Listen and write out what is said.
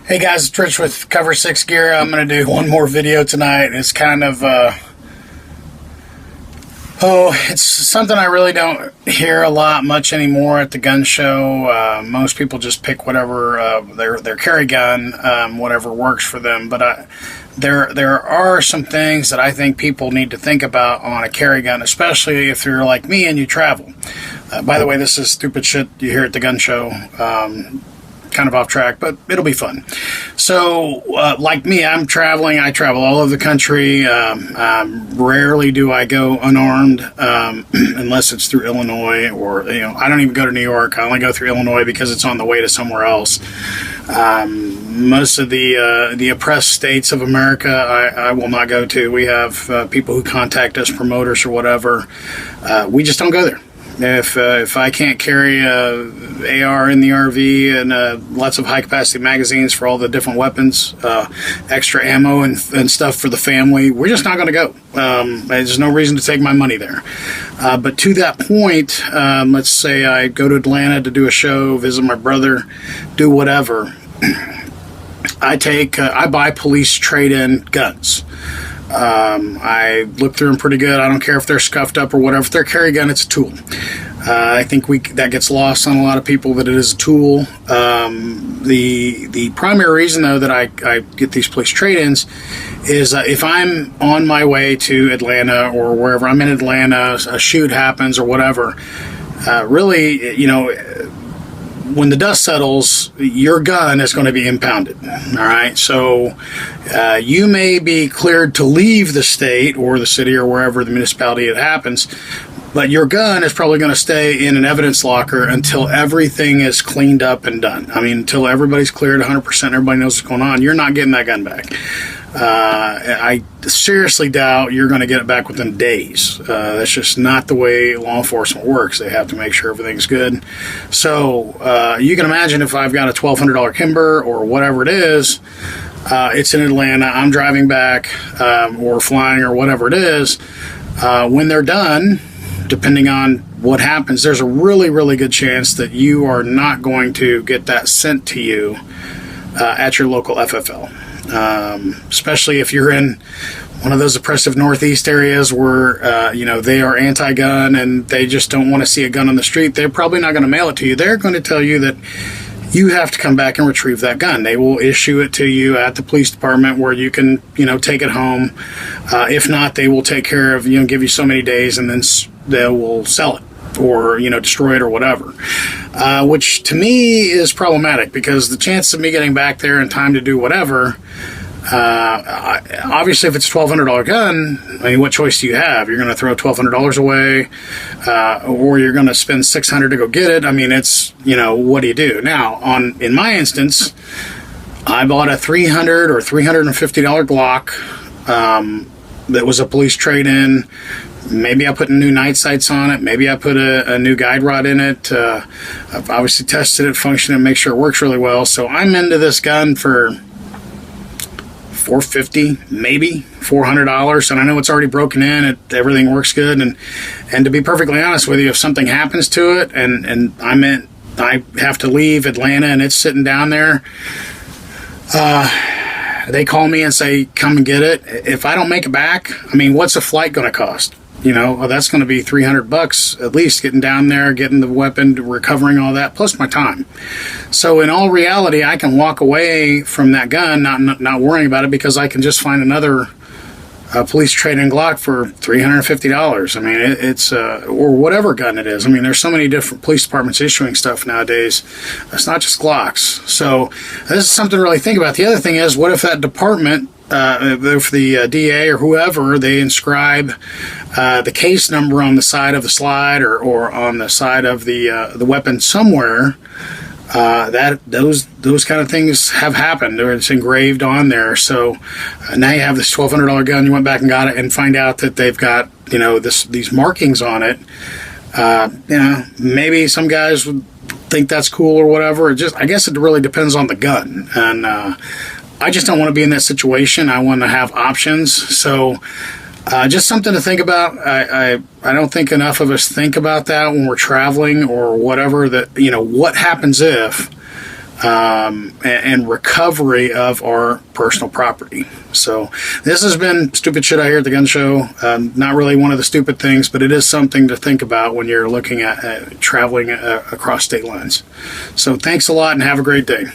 Hey guys, it's Rich with Cover 6 Gear. I'm going to do one more video tonight. It's kind of, it's something I really don't hear a lot much anymore at the gun show. Most people just pick whatever, their carry gun, whatever works for them. But there are some things that I think people need to think about on a carry gun, especially if you're like me and you travel. By the way, this is stupid shit you hear at the gun show. Kind of off track, but it'll be fun. So, like me, I'm traveling. I travel all over the country. Rarely do I go unarmed, unless it's through Illinois or, I don't even go to New York. I only go through Illinois because it's on the way to somewhere else. Most of the oppressed states of America, I will not go to. We have people who contact us, promoters or whatever. We just don't go there. If I can't carry a AR in the RV and lots of high capacity magazines for all the different weapons, extra ammo and stuff for the family, we're just not going to go. There's no reason to take my money there. But to that point, let's say I go to Atlanta to do a show, visit my brother, do whatever. I buy police trade-in guns. I look through them pretty good. I don't care if they're scuffed up or whatever. If they're a carry gun, it's a tool. I think that gets lost on a lot of people that it is a tool. The primary reason, though, that I get these police trade-ins is if I'm on my way to Atlanta or wherever I'm in Atlanta, a shoot happens or whatever, really, when the dust settles, your gun is going to be impounded. All right. So you may be cleared to leave the state or the city or wherever the municipality it happens, but your gun is probably going to stay in an evidence locker until everything is cleaned up and done. I mean, until everybody's cleared 100%, everybody knows what's going on. You're not getting that gun back. I seriously doubt you're going to get it back within days. That's just not the way law enforcement works. They have to make sure everything's good. So you can imagine if I've got a $1,200 Kimber or whatever it is, it's in Atlanta, I'm driving back or flying or whatever it is. When they're done, depending on what happens, there's a really, really good chance that you are not going to get that sent to you at your local FFL. Especially if you're in one of those oppressive Northeast areas where, they are anti-gun and they just don't want to see a gun on the street. They're probably not going to mail it to you. They're going to tell you that you have to come back and retrieve that gun. They will issue it to you at the police department where you can, take it home. If not, they will take care of, give you so many days and then they will sell it or, destroy it or whatever. Which to me is problematic because the chance of me getting back there in time to do whatever, obviously if it's a $1,200 gun, I mean, what choice do you have? You're going to throw $1,200 away, or you're going to spend $600 to go get it. I mean, it's, what do you do? Now, in my instance, I bought a $300 or $350 Glock, that was a police trade-in. Maybe I put new night sights on it. Maybe I put a new guide rod in it. I've obviously tested it, functioned it, make sure it works really well. So I'm into this gun for $450, maybe $400, and I know it's already broken in. Everything works good, and to be perfectly honest with you, if something happens to it, and I have to leave Atlanta and it's sitting down there, they call me and say, come and get it. If I don't make it back, I mean, what's a flight going to cost? That's going to be $300 at least getting down there, getting the weapon, recovering all that, plus my time. So in all reality, I can walk away from that gun, not worrying about it, because I can just find another police trade-in Glock for $350. I mean, it's or whatever gun it is. I mean, there's so many different police departments issuing stuff nowadays. It's not just Glocks. So this is something to really think about. The other thing is, what if that department, if the DA or whoever, they inscribe the case number on the side of the slide or on the side of the weapon somewhere, that those kind of things have happened, or it's engraved on there. So now you have this $1,200 gun, you went back and got it, and find out that they've got these markings on it. Maybe some guys would think that's cool or whatever. I guess it really depends on the gun, and I just don't want to be in that situation. I want to have options. So just something to think about. I don't think enough of us think about that when we're traveling or whatever, that, what happens if and recovery of our personal property. So this has been Stupid Shit I Hear at the Gun Show. Not really one of the stupid things, but it is something to think about when you're looking at traveling across state lines. So thanks a lot and have a great day.